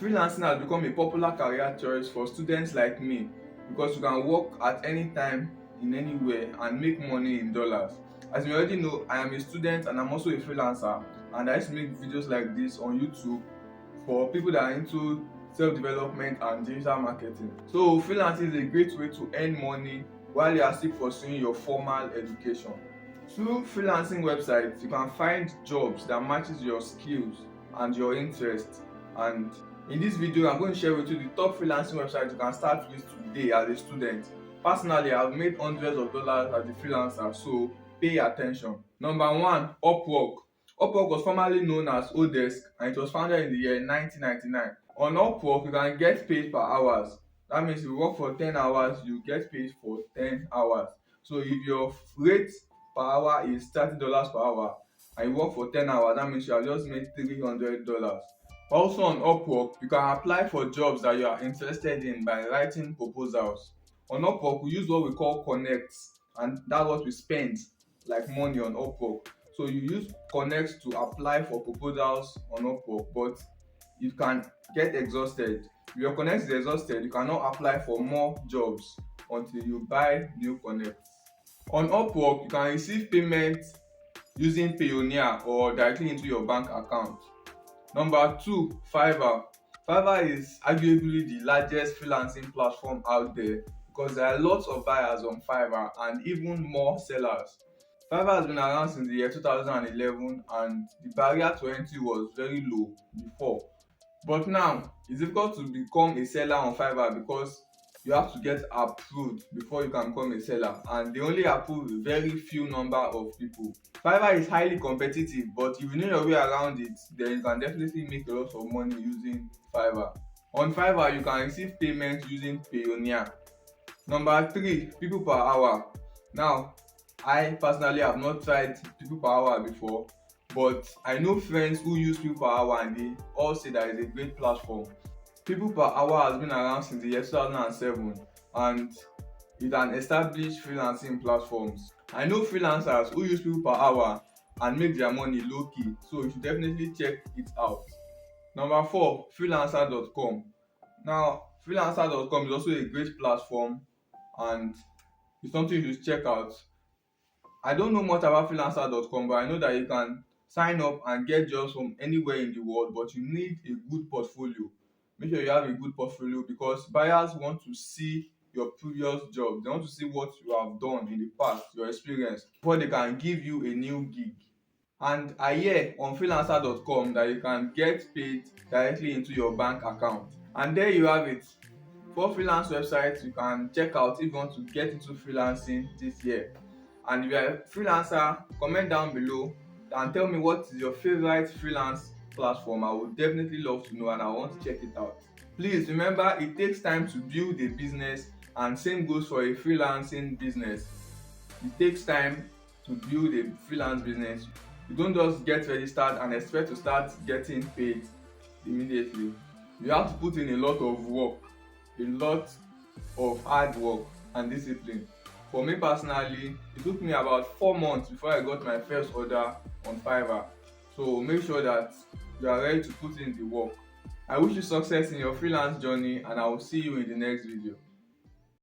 Freelancing has become a popular career choice for students like me because you can work at any time in anywhere and make money in dollars. As you already know, I am a student and I'm also a freelancer, and I used to make videos like this on YouTube for people that are into self-development and digital marketing. So freelancing is a great way to earn money while you are still pursuing your formal education. Through freelancing websites, you can find jobs that matches your skills and your interests. And in this video, I'm going to share with you the top freelancing websites you can start with today as a student. Personally, I've made hundreds of dollars as a freelancer, so pay attention. Number one, Upwork. Upwork was formerly known as Odesk, and it was founded in the year 1999. On Upwork, you can get paid per hours. That means if you work for 10 hours, you get paid for 10 hours. So if your rate per hour is $30 per hour and you work for 10 hours, that means you have just made $300. Also on Upwork, you can apply for jobs that you are interested in by writing proposals. On Upwork, we use what we call connects, and that's what we spend like money on Upwork. So you use connects to apply for proposals on Upwork, but you can get exhausted. If your connect is exhausted, you cannot apply for more jobs until you buy new connects. On Upwork, you can receive payment using Payoneer or directly into your bank account. Number two, Fiverr. Fiverr is arguably the largest freelancing platform out there because there are lots of buyers on Fiverr and even more sellers. Fiverr has been around since the year 2011 and the barrier to entry was very low before. But now, it's difficult to become a seller on Fiverr because you have to get approved before you can become a seller, and they only approve a very few number of people. Fiverr is highly competitive, but if you know your way around it, then you can definitely make a lot of money using Fiverr. On Fiverr, you can receive payments using Payoneer. Number three, PeoplePerHour. Now, I personally have not tried PeoplePerHour before, but I know friends who use PeoplePerHour and they all say that it's a great platform. PeoplePerHour has been around since the year 2007 and it's an established freelancing platform. I know freelancers who use PeoplePerHour and make their money low-key, so you should definitely check it out. Number four, Freelancer.com. Now, Freelancer.com is also a great platform and it's something you should check out. I don't know much about Freelancer.com, but I know that you can sign up and get jobs from anywhere in the world, but you need a good portfolio. Make sure you have a good portfolio because buyers want to see your previous job. They want to see what you have done in the past, your experience, before they can give you a new gig. And I hear on Freelancer.com that you can get paid directly into your bank account. And there you have it. 4 freelance websites you can check out if you want to get into freelancing this year. And if you are a freelancer, comment down below and tell me what is your favorite freelance platform. I would definitely love to know and I want to check it out. Please remember, it takes time to build a business, and same goes for a freelancing business. It takes time to build a freelance business. You don't just get registered and expect to start getting paid immediately. You have to put in a lot of work, a lot of hard work and discipline. For me personally, it took me about 4 months before I got my first order on Fiverr. So make sure that you are ready to put in the work. I wish you success in your freelance journey and I will see you in the next video.